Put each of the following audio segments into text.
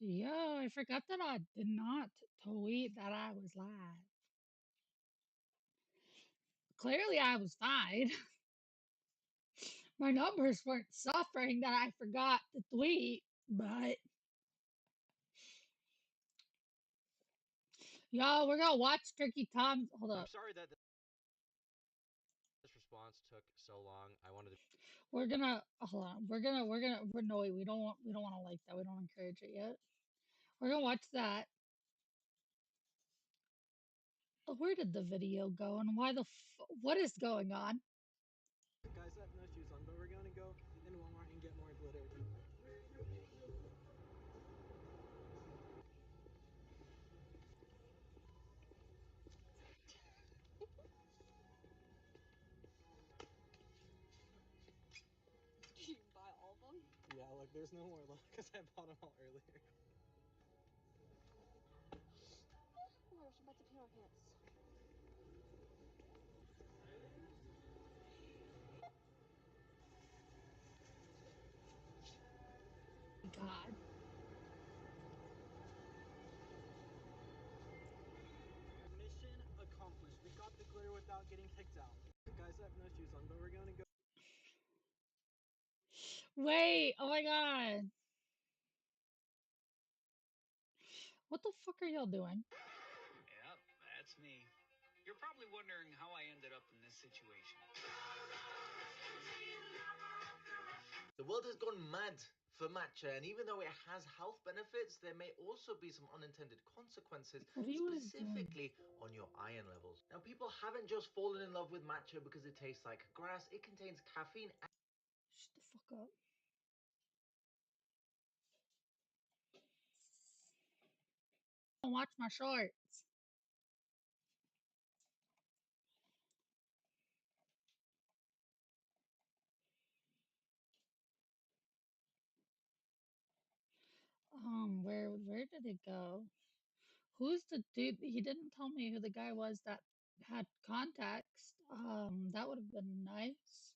Yo, I forgot that I did not tweet that I was live. Clearly, I was fine. My numbers weren't suffering that I forgot to tweet, but y'all, we're gonna watch Turkey Tom's. Hold I'm up. sorry that this response took so long. I wanted to. We're gonna hold on. We're no wait. We don't want to like that. We don't encourage it yet. We're gonna watch that. Where did the video go and why what is going on? Guys have no shoes on, but we're gonna go in Walmart and get more glitter. Did you buy all of them? Yeah, look, there's no more left because I bought them all earlier. Oh my gosh, I'm about to pee my pants. God. Mission accomplished. We got the glitter without getting kicked out. Guys have no shoes on, but we're gonna go. Wait. Oh my God. What the fuck are y'all doing? Yep, that's me. You're probably wondering how I ended up in this situation. The world has gone mad for matcha, and even though it has health benefits, there may also be some unintended consequences, What he was doing? specifically on your iron levels. Now, people haven't just fallen in love with matcha because it tastes like grass. It contains caffeine. Shut the fuck up. Don't watch my shorts. Where did it go? Who's the dude? He didn't tell me who the guy was that had context. That would have been nice.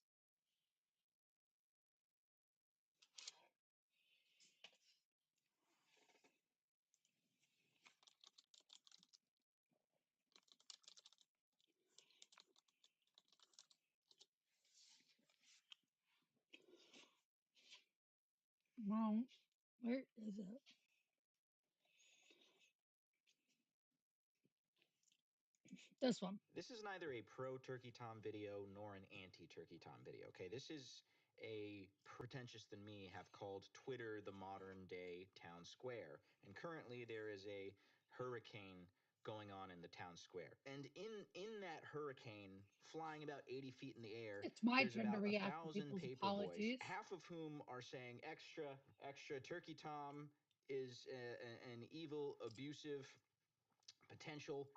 No, where is it? This one. This is neither a pro Turkey Tom video nor an anti Turkey Tom video. Okay, this is a pretentious than me have called Twitter the modern day town square, and currently there is a hurricane going on in the town square. And in that hurricane, flying about 80 feet in the air, It's my there's turn to about a react to thousand people's paper boys, apologies. half of whom are saying extra, extra. Turkey Tom is an evil, abusive potential,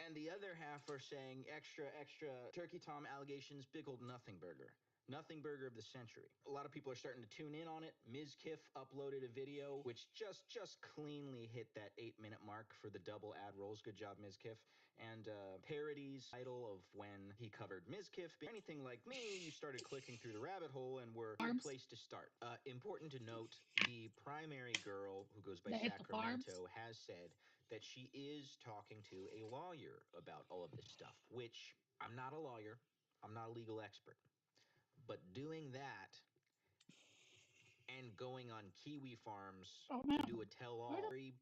and the other half are saying extra, extra. Turkey Tom allegations, big old nothing burger. Nothing burger of the century. A lot of people are starting to tune in on it. Ms. Kiff uploaded a video which just cleanly hit that 8-minute mark for the double ad rolls. Good job, Ms. Kiff. And parodies title of when he covered Ms. Kiff. Anything like me, you started clicking through the rabbit hole and were a good Farms. place to start. Important to note, the primary girl who goes by They hit the farms. Sacramento has said that she is talking to a lawyer about all of this stuff, which I'm not a lawyer, I'm not a legal expert. But doing that and going on Kiwi farms Oh to no. do a tell all, very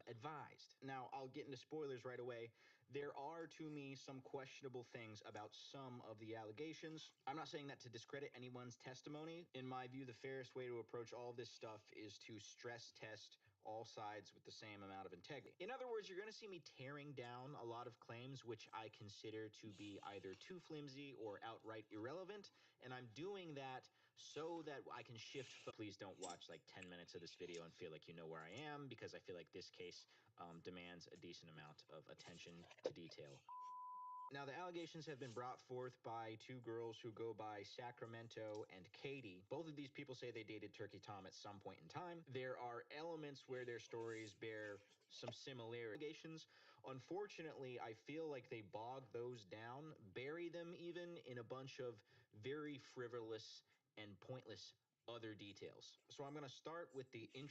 advised. Now, I'll get into spoilers right away. There are, to me, some questionable things about some of the allegations. I'm not saying that to discredit anyone's testimony. In my view, the fairest way to approach all this stuff is to stress test all sides with the same amount of integrity. In other words, you're going to see me tearing down a lot of claims which I consider to be either too flimsy or outright irrelevant, and I'm doing that so that I can shift. Please don't watch like 10 minutes of this video and feel like you know where I am, because I feel like this case demands a decent amount of attention to detail. Now, the allegations have been brought forth by two girls who go by Sacramento and Katie. Both of these people say they dated Turkey Tom at some point in time. There are elements where their stories bear some similar allegations. Unfortunately, I feel like they bog those down, bury them even in a bunch of very frivolous and pointless other details. So I'm going to start with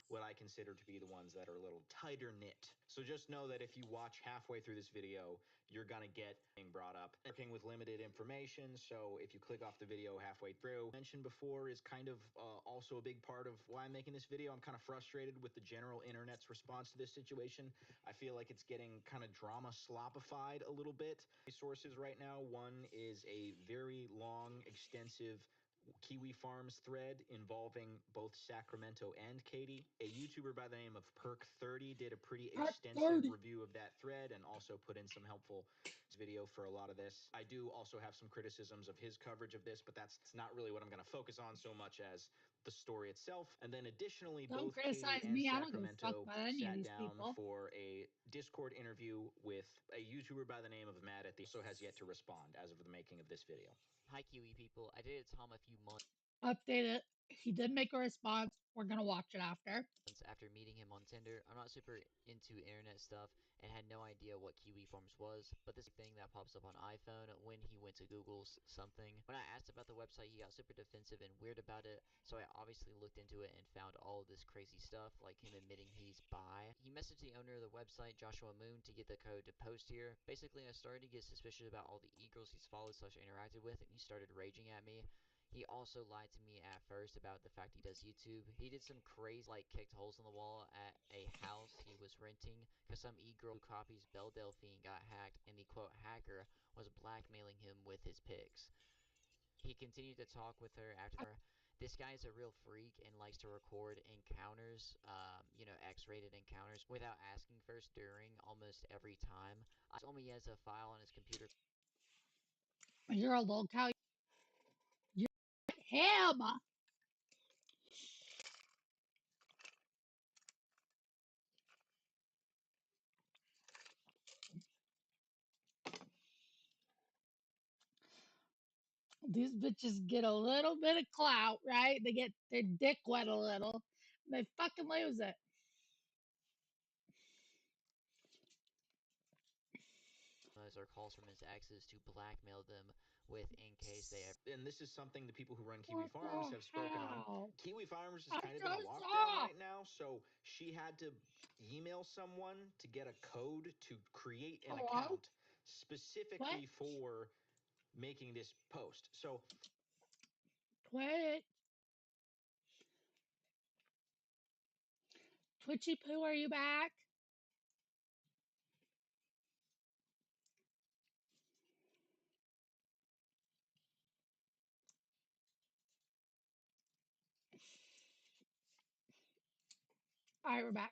what I consider to be the ones that are a little tighter knit. So just know that if you watch halfway through this video, you're going to get brought up. Working with limited information, so if you click off the video halfway through, mentioned before is kind of also a big part of why I'm making this video. I'm kind of frustrated with the general internet's response to this situation. I feel like it's getting kind of drama slopified a little bit. Sources right now, one is a very long, extensive Kiwi Farms thread involving both Sacramento and Katy. A YouTuber by the name of Perk30 did a pretty extensive review of that thread and also put in some helpful video for a lot of this. I do also have some criticisms of his coverage of this, but that's not really what I'm going to focus on so much as the story itself. And then additionally, Don't both Katy criticize and me. I don't give a fuck Sacramento about any of sat these down people. for a Discord interview with a YouTuber by the name of Matt at the also has yet to respond as of the making of this video. Hi, Kiwi people. I dated Tom a few months Update it. He did make a response. We're gonna watch it after. after meeting him on Tinder. I'm not super into internet stuff and had no idea what Kiwi Farms was, but this thing that pops up on iPhone when he went to Google something. When I asked about the website, he got super defensive and weird about it, so I obviously looked into it and found all of this crazy stuff, like him admitting he's bi. He messaged the owner of the website, Joshua Moon, to get the code to post here. Basically, I started to get suspicious about all the e-girls he's followed / interacted with, and he started raging at me. He also lied to me at first about the fact he does YouTube. He did some crazy, like kicked holes in the wall at a house he was renting because some e-girl copies Belle Delphine got hacked, and the quote hacker was blackmailing him with his pics. He continued to talk with her after. This guy is a real freak and likes to record encounters, X-rated encounters without asking first during almost every time. I told me he has a file on his computer. You're a lolcow. You're him. These bitches get a little bit of clout, right? They get their dick wet a little. They fucking lose it. Or calls from his exes to blackmail them with in case they ever. And this is something the people who run Kiwi What the Farms have spoken on. hell? Kiwi Farms is I kind of in a just lockdown saw. right now, so she had to email someone to get a code to create an Hello? account What? specifically for making this post. So Twitch. Twitchy poo, are you back? Alright, we're back.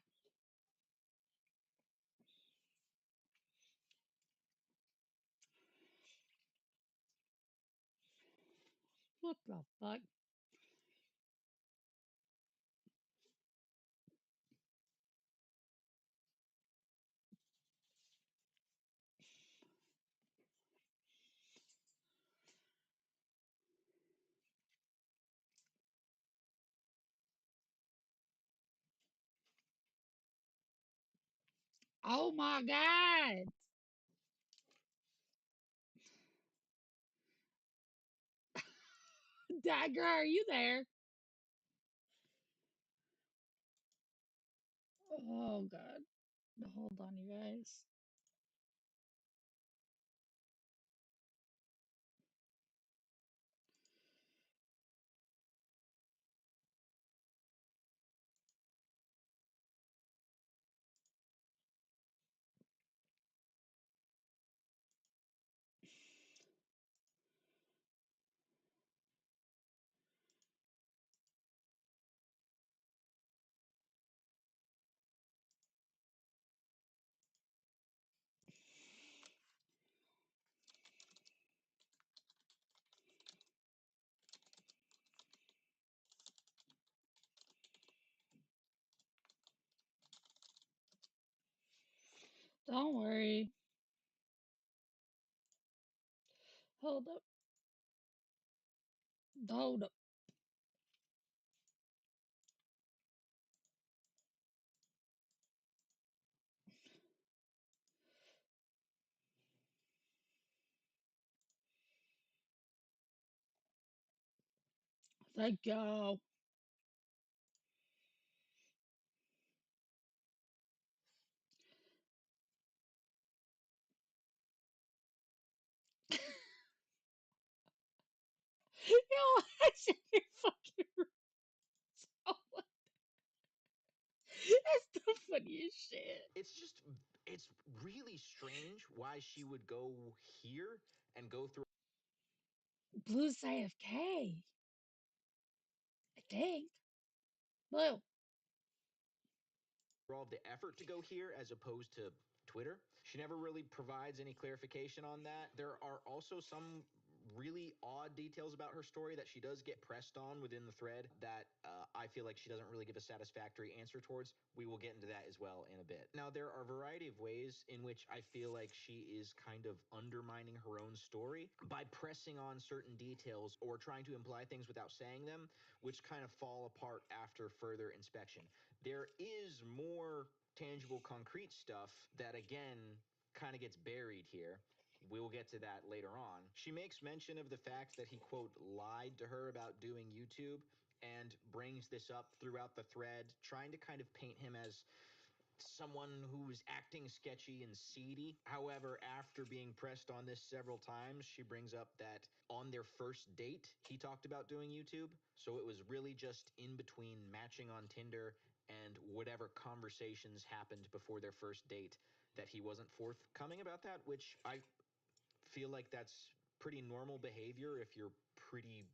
What the fuck? Oh my god! Dagger, are you there? Oh god. Hold on, you guys. Don't worry. Hold up. Hold up. Thank you. Yo, I said you're fucking retarded. That's the funniest shit. It's really strange why she would go here and go through Blue's IFK, I think. Blue. all of the effort to go here as opposed to Twitter. She never really provides any clarification on that. There are also some really odd details about her story that she does get pressed on within the thread that I feel like she doesn't really give a satisfactory answer towards. We will get into that as well in a bit. Now, there are a variety of ways in which I feel like she is kind of undermining her own story by pressing on certain details or trying to imply things without saying them, which kind of fall apart after further inspection. There is more tangible, concrete stuff that, again, kind of gets buried here. We'll get to that later on. She makes mention of the fact that he, quote, lied to her about doing YouTube and brings this up throughout the thread, trying to kind of paint him as someone who's acting sketchy and seedy. However, after being pressed on this several times, she brings up that on their first date, he talked about doing YouTube. So it was really just in between matching on Tinder and whatever conversations happened before their first date that he wasn't forthcoming about that, which I feel like that's pretty normal behavior if you're pretty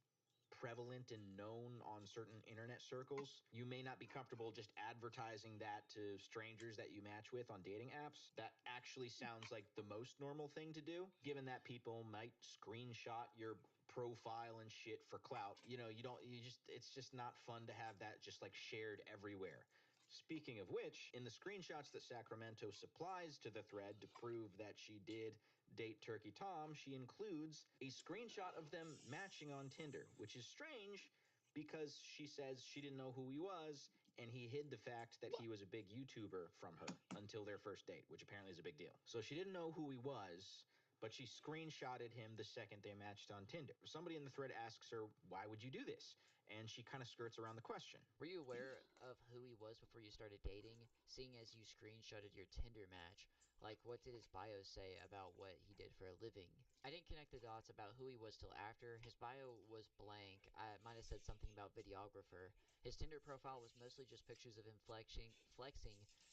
prevalent and known on certain internet circles. You may not be comfortable just advertising that to strangers that you match with on dating apps. That actually sounds like the most normal thing to do, given that people might screenshot your profile and shit for clout. You know, it's just not fun to have that just like shared everywhere. Speaking of which, in the screenshots that Sacramento supplies to the thread to prove that she did date Turkey Tom, she includes a screenshot of them matching on Tinder, which is strange because she says she didn't know who he was and he hid the fact that he was a big YouTuber from her until their first date, which apparently is a big deal. So she didn't know who he was, but she screenshotted him the second they matched on Tinder. Somebody in the thread asks her, why would you do this? And she kind of skirts around the question. Were you aware of who he was before you started dating, seeing as you screenshotted your Tinder match? Like, what did his bio say about what he did for a living? I didn't connect the dots about who he was till after. His bio was blank. I might have said something about videographer. His Tinder profile was mostly just pictures of him flexing,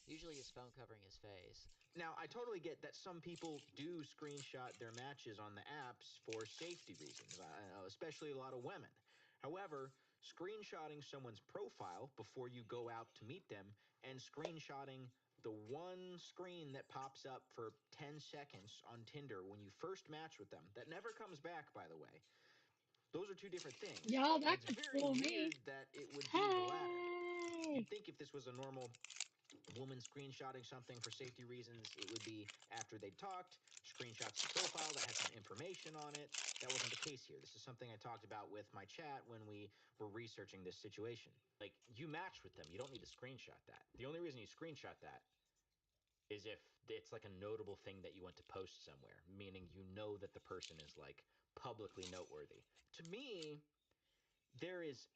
usually his phone covering his face. Now, I totally get that some people do screenshot their matches on the apps for safety reasons, especially a lot of women. However, screenshotting someone's profile before you go out to meet them and screenshotting the one screen that pops up for 10 seconds on Tinder when you first match with them, that never comes back, by the way. Those are two different things. Y'all, And that it's could very fool me. weird that it would be the latter. Hey! You'd think if this was a normal woman screenshotting something for safety reasons, it would be after they'd talked, screenshots the profile that had some information on it. That wasn't the case here. This is something I talked about with my chat when we were researching this situation. Like, you match with them, you don't need to screenshot that. The only reason you screenshot that is if it's like a notable thing that you want to post somewhere, meaning you know that the person is like publicly noteworthy. To me, there is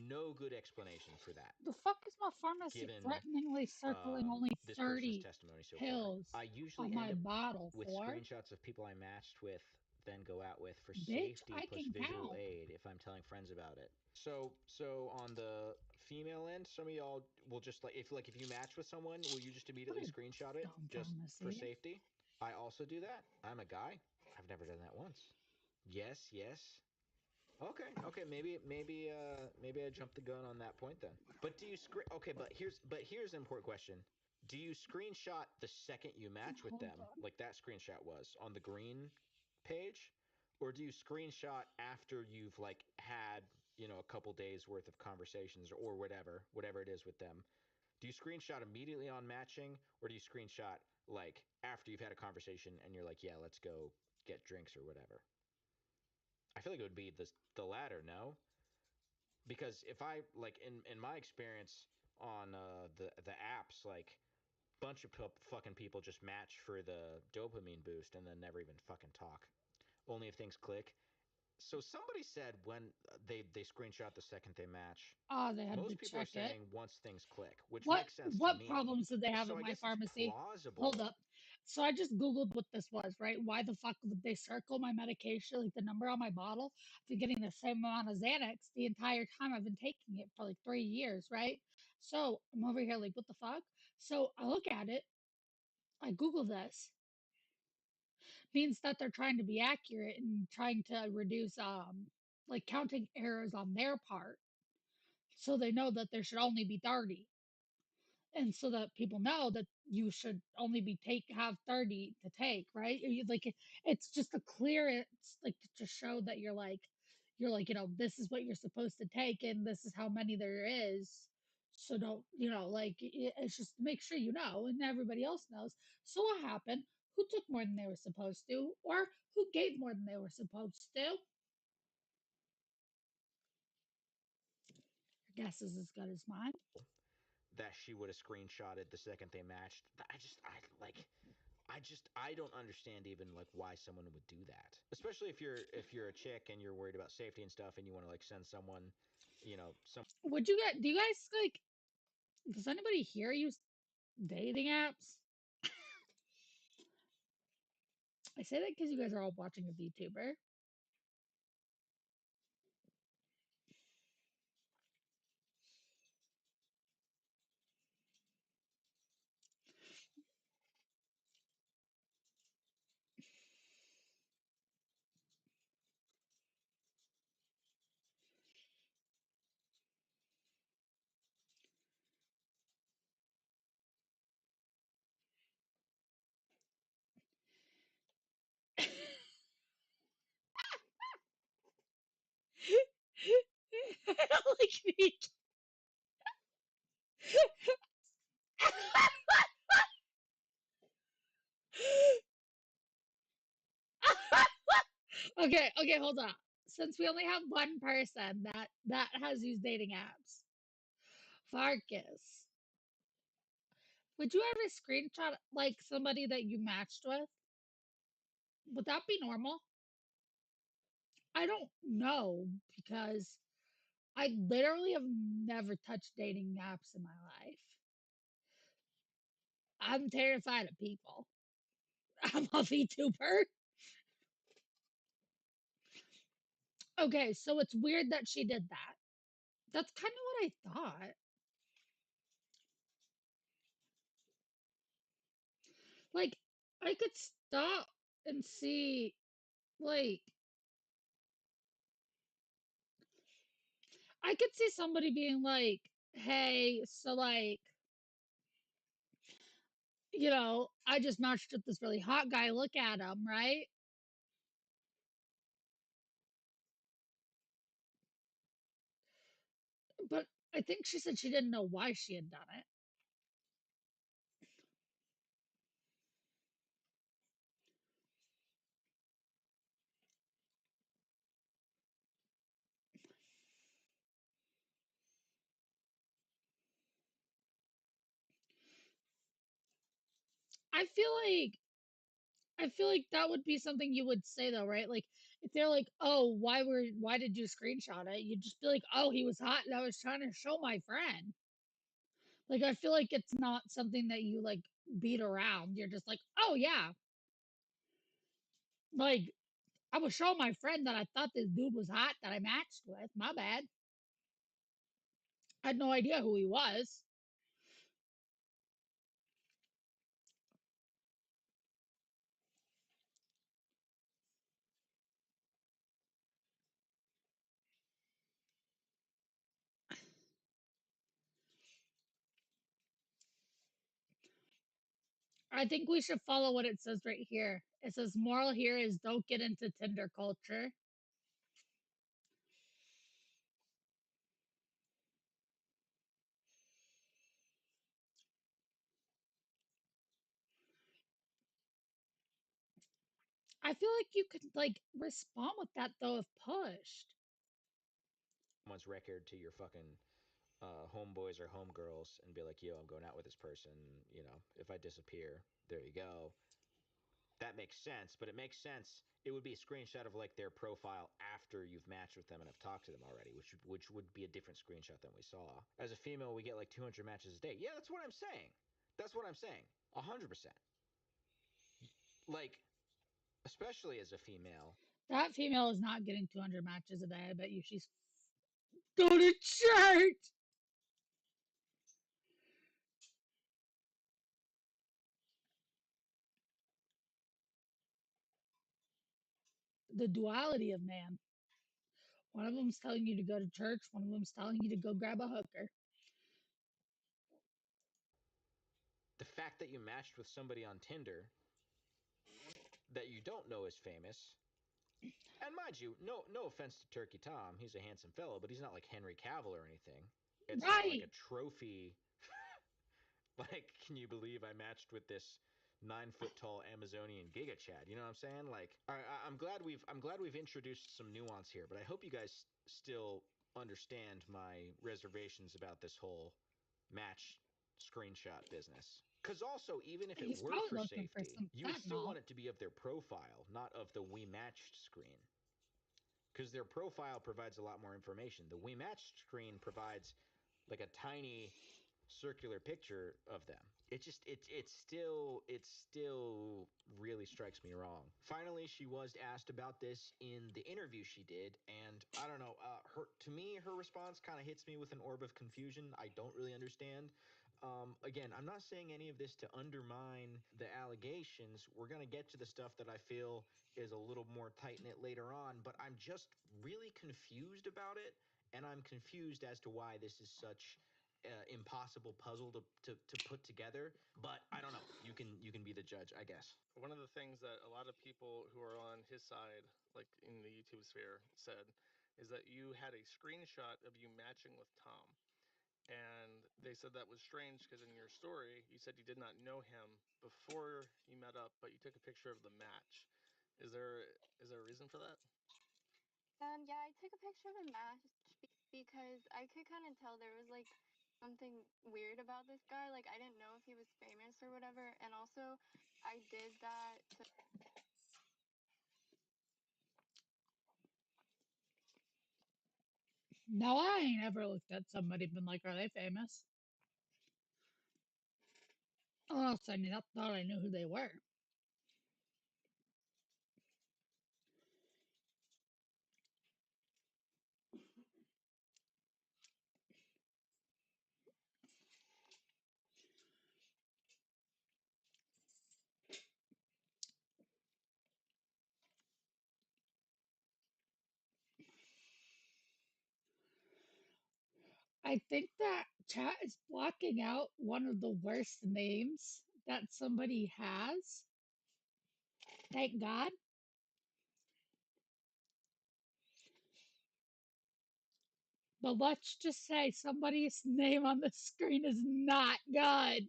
no good explanation for that, The fuck is my pharmacy given threateningly circling only this person's 30 testimony so far. I pills usually on end my up bottle with for? screenshots of people I matched with, then go out with for Bitch, safety I plus can visual count. aid if I'm telling friends about it. So on the female end, some of y'all will just if you match with someone, will you just What immediately a screenshot it dumb just for pharmacy. safety? I also do that. I'm a guy. I've never done that once. Yes, yes. Okay, maybe I jumped the gun on that point then. But do you screen? Okay, but here's an important question. Do you screenshot the second you match with Hold them, on. like that screenshot was on the green page, or do you screenshot after you've like had a couple days worth of conversations or whatever it is with them? Do you screenshot immediately on matching, or do you screenshot like after you've had a conversation and you're like, yeah, let's go get drinks or whatever? I feel like it would be the latter, no? Because if I like in my experience on the apps, like bunch of fucking people just match for the dopamine boost and then never even fucking talk. Only if things click. So somebody said when they screenshot the second they match. Oh, they had to Most people are check it. saying once things click, which What makes sense to what me. problems did they have So at I my guess it's pharmacy? Hold plausible. up. So I just Googled what this was, right? Why the fuck would they circle my medication, like the number on my bottle? I've been getting the same amount of Xanax the entire time I've been taking it for like 3 years, right? So I'm over here like, what the fuck? So I look at it, I Google this, means that they're trying to be accurate and trying to reduce like counting errors on their part. So they know that there should only be 30. And so that people know that you should only be have 30 to take, right? Like it's just a clear, it's like to show that you're like, this is what you're supposed to take and this is how many there is. So don't, like it's just to make sure and everybody else knows. So what happened? Who took more than they were supposed to, or who gave more than they were supposed to? Your guess is as good as mine. that she would have screenshotted the second they matched. I don't understand even like why someone would do that. Especially if you're a chick and you're worried about safety and stuff and you want to like send someone, some Would you get? Do you guys like? Does anybody here use dating apps? I say that because you guys are all watching a VTuber. I don't like me. Okay, hold on. Since we only have one person that has used dating apps, Farkas, would you ever screenshot like somebody that you matched with? Would that be normal? I don't know because I literally have never touched dating apps in my life. I'm terrified of people. I'm a VTuber. Okay, so it's weird that she did that. That's kind of what I thought. Like, I could stop and see, like, I could see somebody being like, hey, so, like, I just matched with this really hot guy. Look at him, right? But I think she said she didn't know why she had done it. I feel like I feel like that would be something you would say though, right? Like if they're like, "Oh, why did you screenshot it?" You'd just be like, "Oh, he was hot and I was trying to show my friend." Like I feel like it's not something that you like beat around. You're just like, "Oh yeah." Like I was showing my friend that I thought this dude was hot that I matched with. My bad. I had no idea who he was. I think we should follow what it says right here. It says moral here is don't get into Tinder culture. I feel like you could like respond with that though if pushed. someone's record to your fucking homeboys or homegirls and be like, yo, I'm going out with this person. If I disappear, there you go. That makes sense, but it makes sense. It would be a screenshot of like their profile after you've matched with them and have talked to them already, which would be a different screenshot than we saw. As a female, we get like 200 matches a day. Yeah, that's what I'm saying. That's what I'm saying. 100%. Like, especially as a female. That female is not getting 200 matches a day. I bet you she's go to church. The duality of man. One of them's telling you to go to church. One of them's telling you to go grab a hooker. The fact that you matched with somebody on Tinder that you don't know is famous. And mind you, no offense to Turkey Tom, he's a handsome fellow, but he's not like Henry Cavill or anything. It's not like Right. a trophy. Like, can you believe I matched with this 9 foot tall Amazonian Giga Chad? You know what I'm saying? Like, all right, I'm glad we've introduced some nuance here, but I hope you guys still understand my reservations about this whole match screenshot business. Because also, even if it He's were probably for looking for safety, some you would still fentanyl. want it to be of their profile, not of the we matched screen. Because their profile provides a lot more information. The we matched screen provides like a tiny circular picture of them. It still really strikes me wrong. Finally, she was asked about this in the interview she did, and I don't know. Her response kind of hits me with an orb of confusion. I don't really understand. Again, I'm not saying any of this to undermine the allegations. We're gonna get to the stuff that I feel is a little more tight knit later on, but I'm just really confused about it, and I'm confused as to why this is such impossible puzzle to put together. But I don't know. You can be the judge, I guess. One of the things that a lot of people who are on his side, like in the YouTube sphere, said is that you had a screenshot of you matching with Tom. And they said that was strange because in your story, you said you did not know him before you met up, but you took a picture of the match. Is there is there a reason for that? Yeah, I took a picture of the match because I could kind of tell there was like something weird about this guy. Like I didn't know if he was famous or whatever, and also I did that to. No, I ain't ever looked at somebody and been like, are they famous? Unless thought I knew who they were. I think that chat is blocking out one of the worst names that somebody has. Thank God. But let's just say somebody's name on the screen is not good.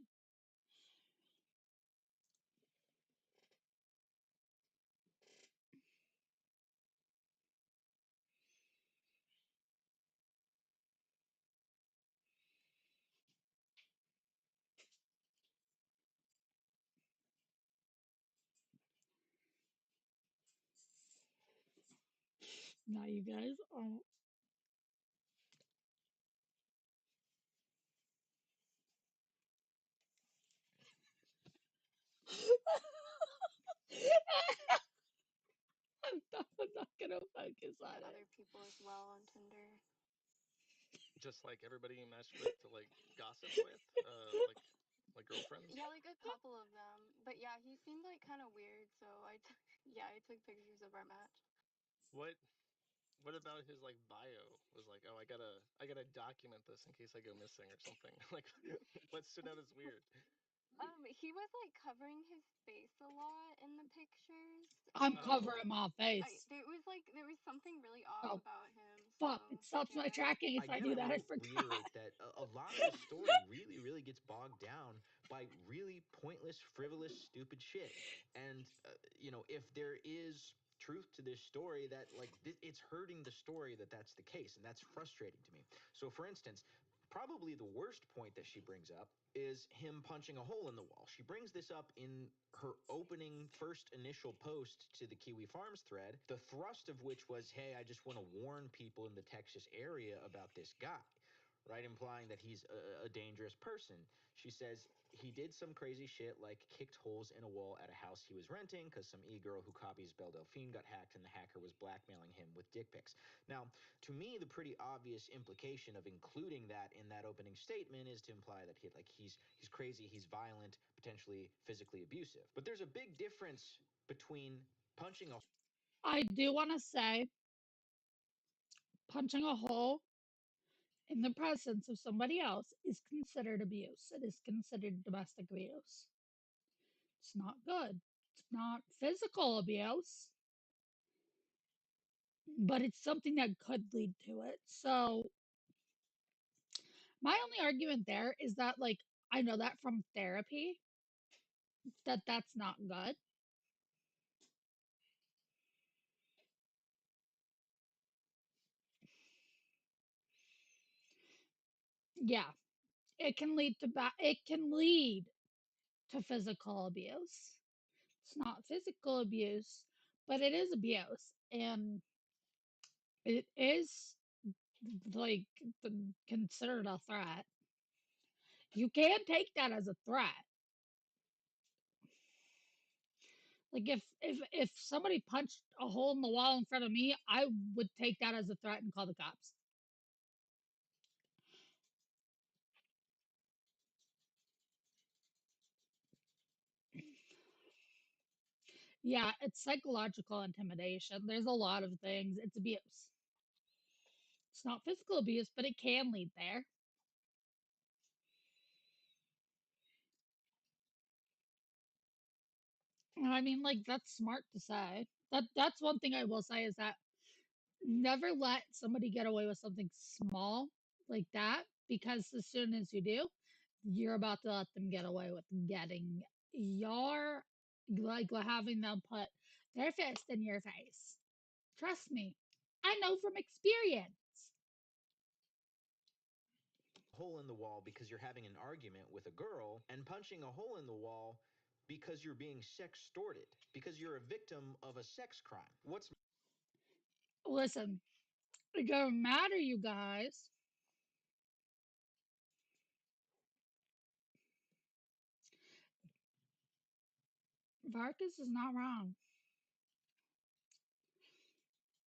Now, you guys, I'm not gonna focus on it. Other people as well on Tinder. Just like everybody you matched with to like gossip with, like girlfriends. Yeah, like a couple of them. But yeah, he seemed like kind of weird, so yeah, I took pictures of our match. What what about his like bio was like, oh, I gotta document this in case I go missing or something. Like, what stood out as weird? He was like covering his face a lot in the pictures, I'm and covering my face. there was something really off Oh, about him. fuck. It So stops my yeah. tracking I if I gotta do that. I forgot. reiterate that a lot of this story really gets bogged down by really pointless, frivolous, stupid shit. And if there is truth to this story, that like it's hurting the story that's the case, and that's frustrating to me. So, for instance, probably the worst point that she brings up is him punching a hole in the wall. She brings this up in her opening first initial post to the Kiwi Farms thread, the thrust of which was, hey, I just want to warn people in the Texas area about this guy. right? Implying that he's a dangerous person. She says he did some crazy shit like kicked holes in a wall at a house he was renting because some e-girl who copies Belle Delphine got hacked and the hacker was blackmailing him with dick pics. Now, to me, the pretty obvious implication of including that in that opening statement is to imply that he's crazy, he's violent, potentially physically abusive. But there's a big difference between punching a I do want to say punching a hole in the presence of somebody else is considered abuse. It is considered domestic abuse. It's not good. It's not physical abuse, but it's something that could lead to it. So, my only argument there is that, like, I know that from therapy, that that's not good. Yeah, it can lead to physical abuse. It's not physical abuse, but it is abuse, and it is like considered a threat. You can take that as a threat. Like if somebody punched a hole in the wall in front of me, I would take that as a threat and call the cops. Yeah, it's psychological intimidation. There's a lot of things. It's abuse. It's not physical abuse, but it can lead there. I mean, like that's smart to say. That's one thing I will say is that never let somebody get away with something small like that because as soon as you do, you're about to let them get away with getting your like having them put their fist in your face. Trust me, I know from experience. hole in the wall because you're having an argument with a girl and punching a hole in the wall because you're being sextorted, because you're a victim of a sex crime. What's Listen, it doesn't matter, you guys. Vargas is not wrong.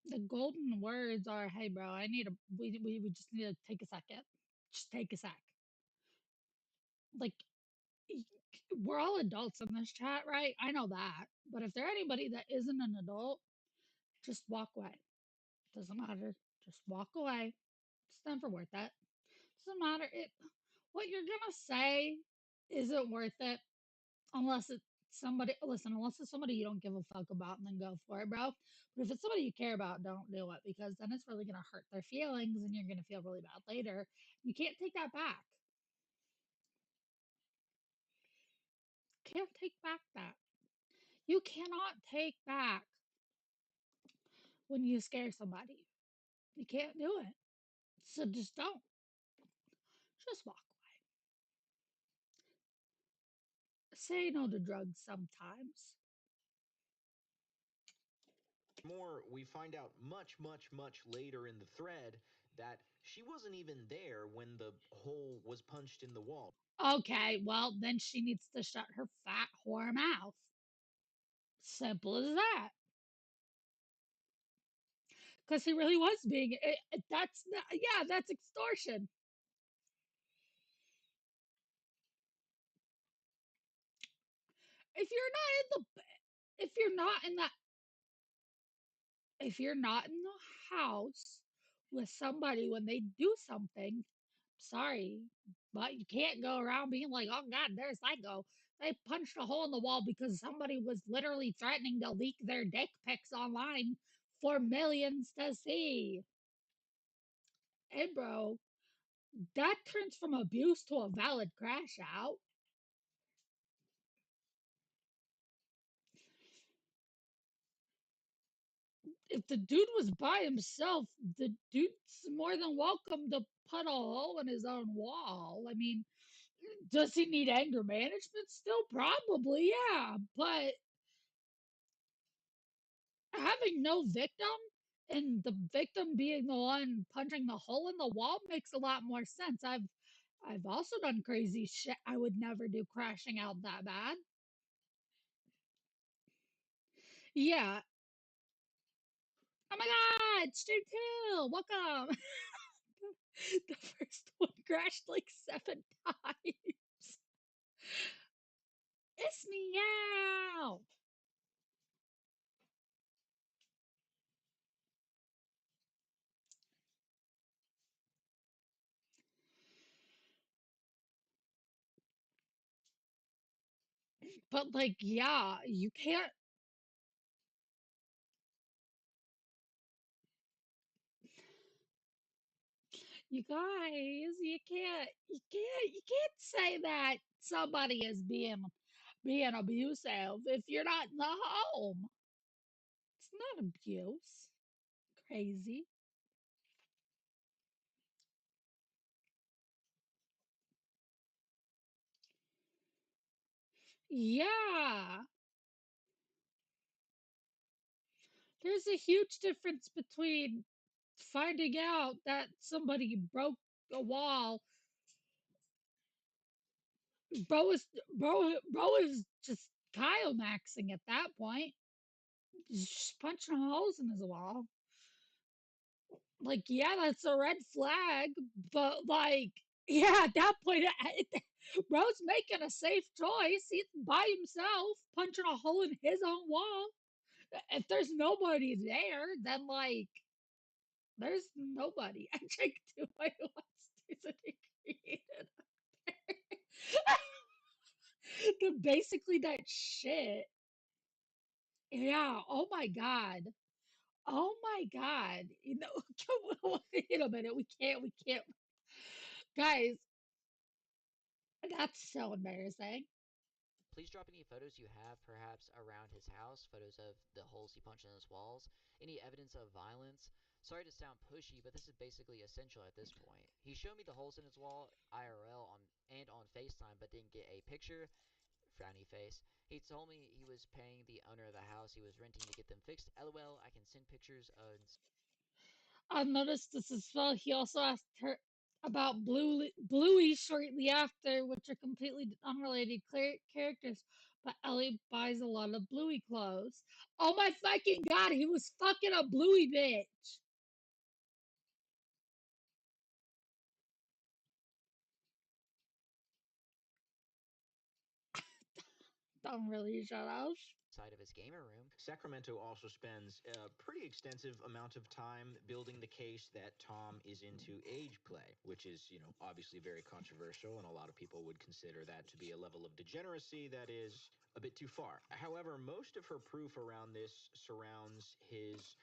The golden words are, "Hey, bro, I need a we just need to take a second. Just take a sec." Like we're all adults in this chat, right? I know that. But if there's anybody that isn't an adult, just walk away. Doesn't matter. Just walk away. It's never worth it. Doesn't matter. What you're gonna say isn't worth it unless it's somebody. Listen, unless it's somebody you don't give a fuck about, and then go for it, bro. But if it's somebody you care about, don't do it because then it's really gonna hurt their feelings, and you're gonna feel really bad later. You can't take that back. Can't take back that. You cannot take back when you scare somebody. You can't do it. So just don't. Just walk away. Say no to drugs sometimes. more, we find out much later in the thread that she wasn't even there when the hole was punched in the wall. Okay, well, then she needs to shut her fat whore mouth. Simple as that. Because he really was being. Yeah, that's extortion. If you're not in the. If you're not in that. If you're not in the house with somebody when they do something, sorry, but you can't go around being like, oh God, there's psycho. They punched a hole in the wall because somebody was literally threatening to leak their dick pics online for millions to see. Hey, bro, that turns from abuse to a valid crash out. If the dude was by himself, the dude's more than welcome to put a hole in his own wall. I mean, does he need anger management still? Probably, yeah. But having no victim and the victim being the one punching the hole in the wall makes a lot more sense. I've also done crazy shit I would never do, crashing out that bad. Yeah. Oh my god, Street 2, welcome. The first one crashed like 7 times. It's meow. But like, yeah, you can't. You guys, you can't say that somebody is being abusive if you're not in the home. It's not abuse. Crazy. Yeah. There's a huge difference between finding out that somebody broke a wall. Bro is just Kyle maxing at that point. He's just punching holes in his wall. Like, yeah, that's a red flag, but like, yeah, at that point, Bro's making a safe choice. He's by himself, punching a hole in his own wall. If there's nobody there, then like, there's nobody. I checked two I lost created. Basically, that shit. Yeah. Oh my god. Oh my god. Wait a minute. We can't. Guys, that's so embarrassing. Please drop any photos you have, perhaps around his house, photos of the holes he punched in his walls, any evidence of violence. Sorry to sound pushy, but this is basically essential at this point. He showed me the holes in his wall IRL on FaceTime, but didn't get a picture. Frowny face. He told me he was paying the owner of the house he was renting to get them fixed. LOL, I can send pictures of. I've noticed this as well. He also asked her about Bluey shortly after, which are completely unrelated characters. But Ellie buys a lot of Bluey clothes. Oh my fucking god, he was fucking a Bluey bitch. Don't really shut up. Side of his gamer room. Sacramento also spends a pretty extensive amount of time building the case that Tom is into age play, which is, obviously very controversial, and a lot of people would consider that to be a level of degeneracy that is a bit too far. However, most of her proof around this surrounds his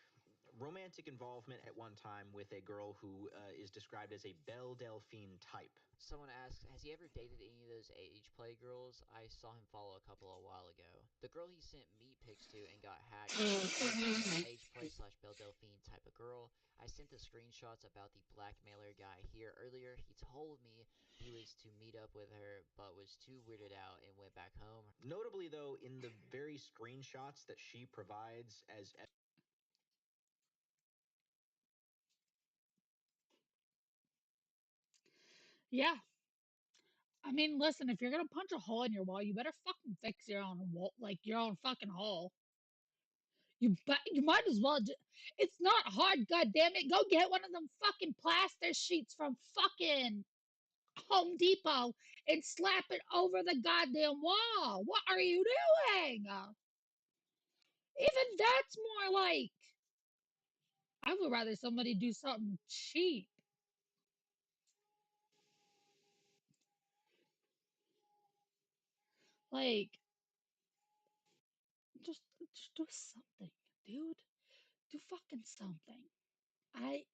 romantic involvement at one time with a girl who is described as a Belle Delphine type. Someone asks, has he ever dated any of those age play girls? I saw him follow a couple a while ago. The girl he sent meat pics to and got hacked was an age play slash Belle Delphine type of girl. I sent the screenshots about the blackmailer guy here earlier. He told me he was to meet up with her, but was too weirded out and went back home. Notably, though, in the very screenshots that she provides as Yeah. I mean, listen, if you're gonna punch a hole in your wall, you better fucking fix your own wall, like your own fucking hole. You might as well. It's not hard, god damn it. Go get one of them fucking plaster sheets from fucking Home Depot and slap it over the goddamn wall. What are you doing? Even that's more like, I would rather somebody do something cheap. Like, just do something, dude. Do fucking something. I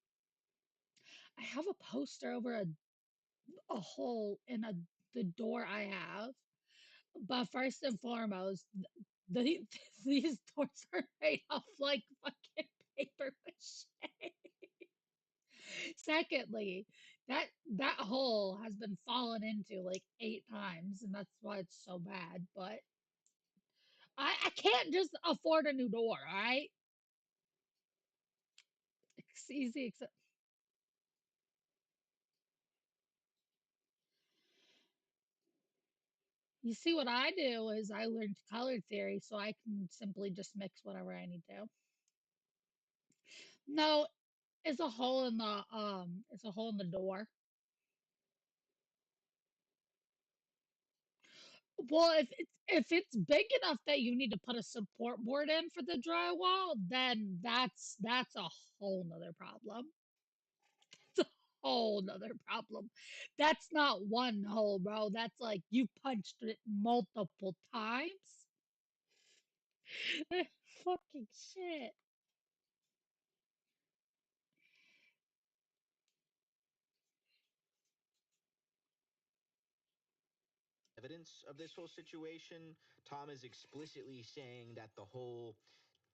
I have a poster over a hole in the door I have. But first and foremost, the, these doors are made of like fucking paper mache. Secondly, that hole has been fallen into like 8 times, and that's why it's so bad. But I can't just afford a new door, all right? easy. You see, what I do is I learned color theory, so I can simply just mix whatever I need to. No, it's a hole in the door. Well, if it's big enough that you need to put a support board in for the drywall, then that's a whole nother problem. Whole nother problem. That's not one hole, bro. That's like you punched it multiple times. Fucking shit. Evidence of this whole situation, Tom is explicitly saying that the whole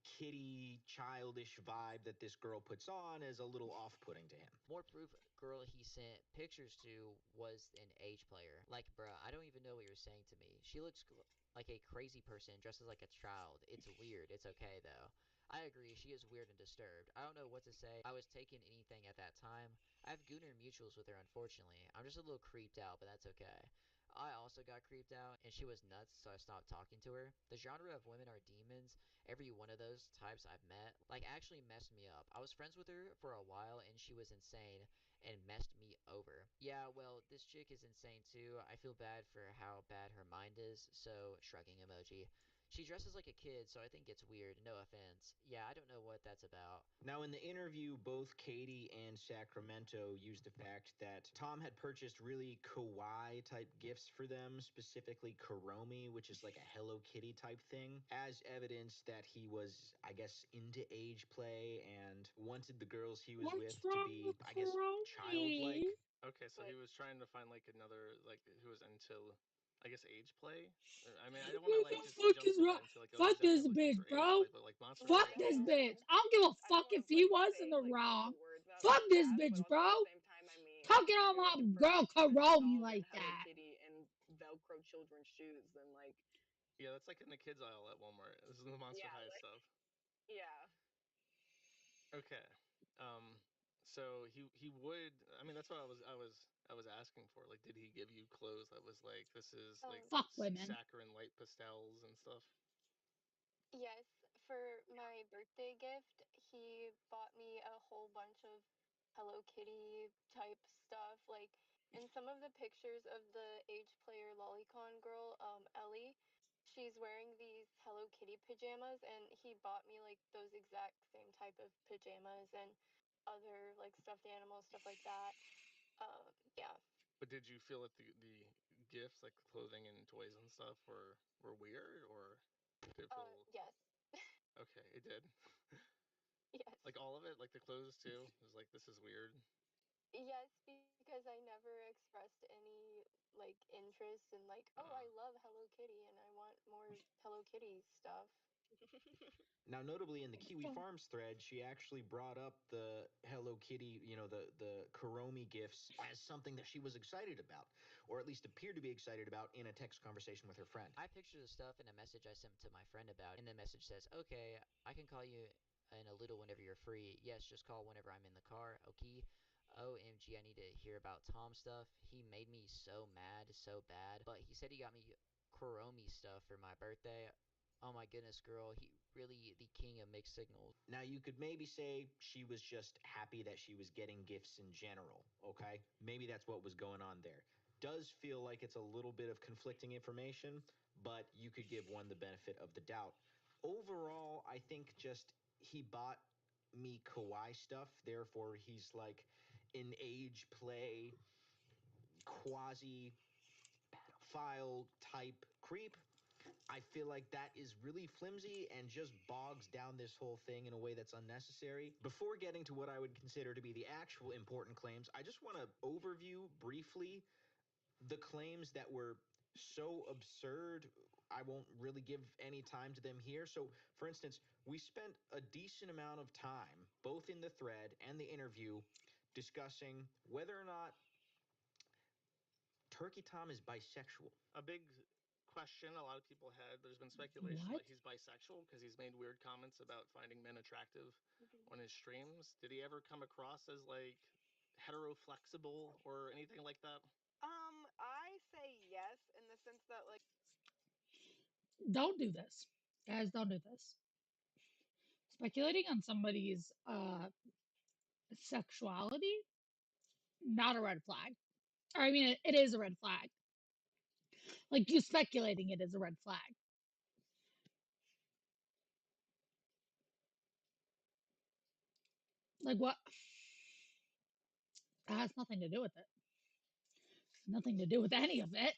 kitty, childish vibe that this girl puts on is a little off putting to him. More proof, girl he sent pictures to was an age player. Like, bruh, I don't even know what you're saying to me. She looks like a crazy person dresses like a child. It's weird. It's okay, though. I agree, she is weird and disturbed. I don't know what to say. I was taking anything at that time. I have Gooner mutuals with her, unfortunately. I'm just a little creeped out, but that's okay. I also got creeped out, and she was nuts, so I stopped talking to her. The genre of women are demons. Every one of those types I've met, like, actually messed me up. I was friends with her for a while, and she was insane and messed me over. Yeah, well, this chick is insane too. I feel bad for how bad her mind is, so shrugging emoji. She dresses like a kid, so I think it's weird. No offense. Yeah, I don't know what that's about. Now, in the interview, both Katie and Sacramento used the fact that Tom had purchased really kawaii type gifts for them, specifically Karomi, which is like a Hello Kitty type thing, as evidence that he was, I guess, into age play and wanted the girls he was What's with to wrong be, with I guess, Karomi? childlike. Okay, so he But was trying to find like another like who was into, I guess, age play. I mean, I don't want to What like the just fuck jump is to wrong? that into like, oh, Fuck he's this definitely looking bitch, for age bro. play, but like Monster well, Fuck High I don't this stuff. wanna bitch. I don't give a I don't fuck if wanna he like was in say the like wrong. hurtful words about Fuck his this past, but bitch, also at the bro. same time, I mean, Talking if on you're my looking for girl Princess Karomi dolls and like Hello that. Kitty and Velcro children's shoes, then like Yeah, that's like in the kids aisle at Walmart. This is the Monster yeah, High like stuff. yeah. Okay. Um. So he would. I mean, that's what I was asking for. Like, did he give you clothes that was like this is like Fuck women. saccharine light pastels and stuff? Yes, for my birthday gift, he bought me a whole bunch of Hello Kitty type stuff. Like in some of the pictures of the age player lolicon girl, Ellie, she's wearing these Hello Kitty pajamas, and he bought me like those exact same type of pajamas and other like stuffed animals, stuff like that. Yeah. But did you feel that the gifts, like clothing and toys and stuff, were weird, or did it feel Yes. okay? It did. Yes. Like all of it, like the clothes too. It was like this is weird. Yes, because I never expressed any like interest in like, oh, I Uh, love Hello Kitty and I want more Hello Kitty stuff. Now, notably in the Kiwi Farms thread, she actually brought up the Hello Kitty, the Karomi gifts as something that she was excited about, or at least appeared to be excited about in a text conversation with her friend. I picture the stuff in a message I sent to my friend about, and the message says, "Okay, I can call you in a little whenever you're free. Yes, just call whenever I'm in the car. Okay." OMG, I need to hear about Tom stuff. He made me so mad, so bad. But he said he got me Kuromi stuff for my birthday. Oh my goodness, girl. He really the king of mixed signals. Now, you could maybe say she was just happy that she was getting gifts in general, okay? Maybe that's what was going on there. Does feel like it's a little bit of conflicting information, but you could give one the benefit of the doubt. Overall, I think just he bought me kawaii stuff, therefore he's like an age play quasi pedophile type creep. I feel like that is really flimsy and just bogs down this whole thing in a way that's unnecessary. Before getting to what I would consider to be the actual important claims, I just want to overview briefly the claims that were so absurd. I won't really give any time to them here. So, for instance, we spent a decent amount of time, both in the thread and the interview, discussing whether or not Turkey Tom is bisexual. a big question a lot of people had. There's been speculation What? that he's bisexual because he's made weird comments about finding men attractive on his streams. Did he ever come across as like hetero-flexible or anything like that? I say yes in the sense that like Don't do this. Guys, don't do this. Speculating on somebody's sexuality, not a red flag. Or, I mean, it is a red flag. Like, you speculating it is a red flag. Like, what? That has nothing to do with it. Nothing to do with any of it.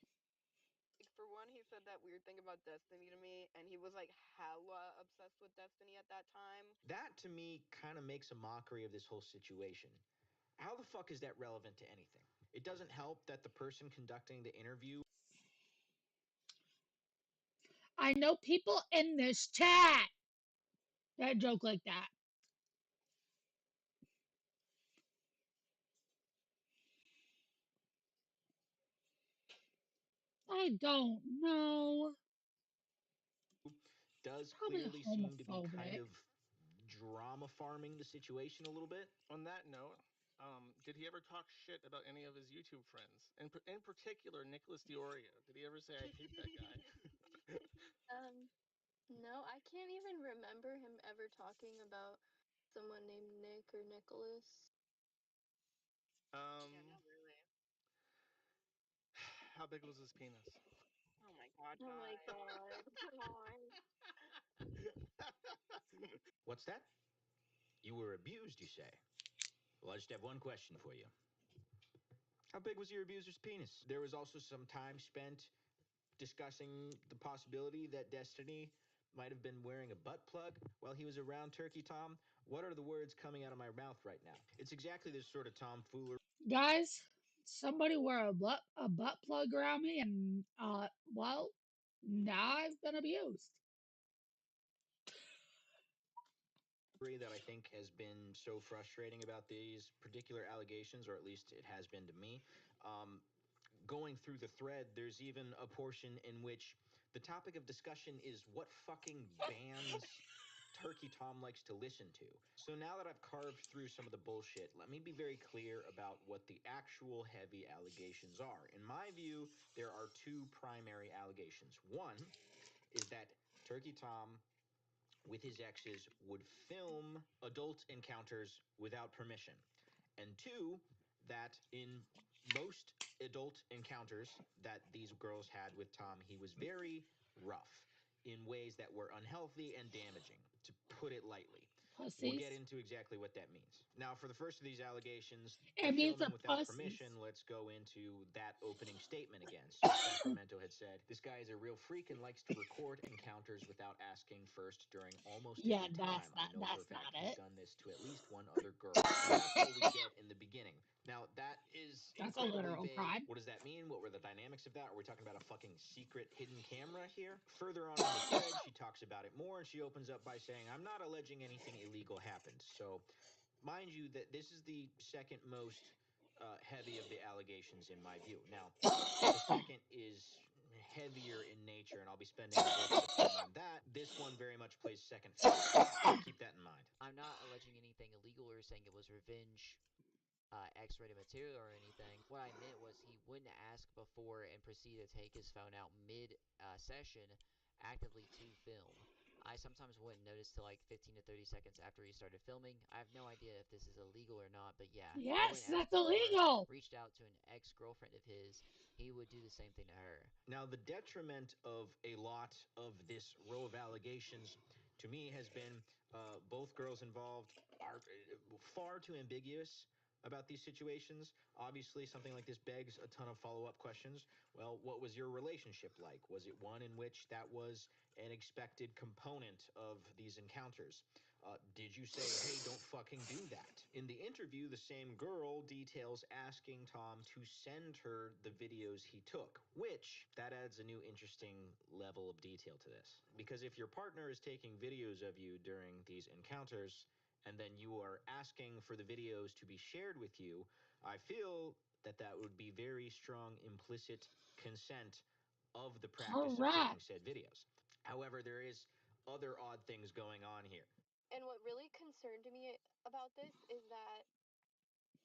for one, he said that weird thing about Destiny to me, and he was like hella obsessed with Destiny at that time. That to me kind of makes a mockery of this whole situation. How the fuck is that relevant to anything? It doesn't help that the person conducting the interview I know people in this chat that joke like that. I don't know. does Probably clearly seem to be kind homophobic. of drama farming the situation a little bit. On that note, did he ever talk shit about any of his YouTube friends? In particular, Nicholas Dioria. Did he ever say, "I hate that guy"? No, I can't even remember him ever talking about someone named Nick or Nicholas. Yeah, not um, really. how big was his penis? Oh my god, Oh my guys. god, come on. What's that? You were abused, you say? Well, I just have one question for you. How big was your abuser's penis? There was also some time spent discussing the possibility that Destiny might have been wearing a butt plug while he was around Turkey Tom. What are the words coming out of my mouth right now? It's exactly this sort of tomfoolery Guys, somebody wear a butt plug around me, and well, now I've been abused. that I think has been so frustrating about these particular allegations, or at least it has been to me. Um, Going through the thread, there's even a portion in which the topic of discussion is what fucking bands Turkey Tom likes to listen to. So now that I've carved through some of the bullshit, let me be very clear about what the actual heavy allegations are. In my view, there are two primary allegations. One is that Turkey Tom with his exes would film adult encounters without permission. And two, that in most adult encounters that these girls had with Tom, he was very rough in ways that were unhealthy and damaging, to put it lightly. We'll get Pussies. into exactly what that means. Now, for the first of these allegations, the It means filming they're without pussies. permission, let's go into that opening statement again. So, Sacramento had said, this guy is a real freak and likes to record encounters without asking first during almost Yeah, every time. I know for a that's fact not he's it. done this to at least one other girl. And that's all we get in the beginning. Now, that is That's a incredibly literal vague. crime. What does that mean? What were the dynamics of that? Are we talking about a fucking secret hidden camera here? Further on in the thread, she talks about it more and she opens up by saying, I'm not alleging anything illegal happened. So, mind you, that this is the second most heavy of the allegations in my view. Now, the second is heavier in nature, and I'll be spending the bulk of the time on that. This one very much plays second fiddle. So keep that in mind. I'm not alleging anything illegal or saying it was revenge X-rated material or anything. What I meant was he wouldn't ask before and proceed to take his phone out mid session actively to film. I sometimes wouldn't notice till like 15 to 30 seconds after he started filming. I have no idea if this is illegal or not, but yeah, he Yes, wouldn't ask that's before. illegal. Reached out to an ex-girlfriend of his. He would do the same thing to her. Now, the detriment of a lot of this row of allegations to me has been both girls involved are far too ambiguous about these situations. Obviously, something like this begs a ton of follow up questions. Well, what was your relationship like? Was it one in which that was an expected component of these encounters? Did you say, hey, don't fucking do that? In the interview, the same girl details asking Tom to send her the videos he took, which that adds a new interesting level of detail to this. Because if your partner is taking videos of you during these encounters, and then you are asking for the videos to be shared with you, I feel that that would be very strong implicit consent of the practice of taking Correct. said videos. However, there is other odd things going on here. And what really concerned me about this is that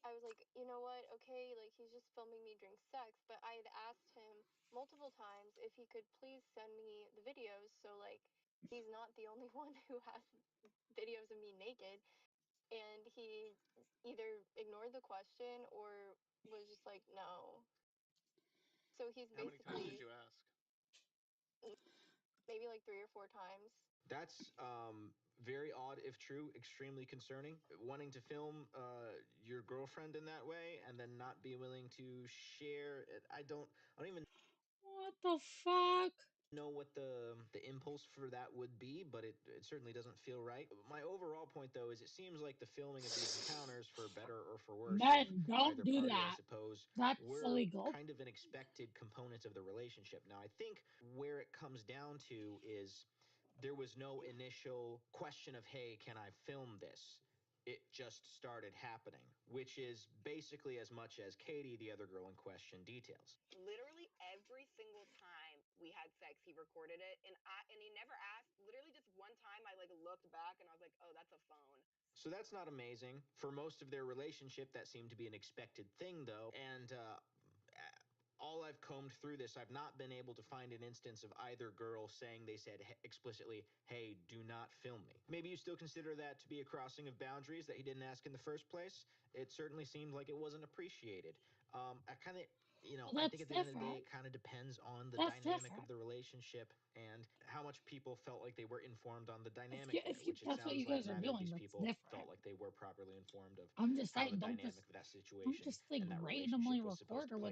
I was like, you know what? Okay, like he's just filming me during sex, but I had asked him multiple times if he could please send me the videos so like he's not the only one who has videos of me naked. And he either ignored the question or was just like, no. So he's How many times did basically you ask? maybe like 3 or 4 times. That's very odd, if true, extremely concerning. Wanting to film your girlfriend in that way and then not be willing to share it. I don't even What the fuck? know what the impulse for that would be, but it certainly doesn't feel right. My overall point, though, is it seems like the filming of these encounters, for better or for worse, of Men, don't either do party, I that. suppose, That's were illegal. kind of an expected component of the relationship. Now, I think where it comes down to is there was no initial question of, hey, can I film this? It just started happening, which is basically as much as Katie, the other girl in question, details. Literally every single time we had sex, he recorded it, and he never asked. Literally just one time, I like looked back and I was like, oh, that's a phone. So that's not amazing. For most of their relationship, that seemed to be an expected thing, though. And all I've combed through this, I've not been able to find an instance of either girl saying they said explicitly, hey, do not film me. Maybe you still consider that to be a crossing of boundaries that he didn't ask in the first place. It certainly seemed like it wasn't appreciated. I kind of, Well, I think that's at the end of the day, different. it kind of depends on the That's dynamic of different. the relationship and how much people felt like they were informed on the If dynamic you, there, if you, which it that's what sounds you like guys are neither of doing, these that's people felt different. like they were properly informed of I'm just how the saying, dynamic of that don't situation just like and that randomly relationship was supposed record to her play with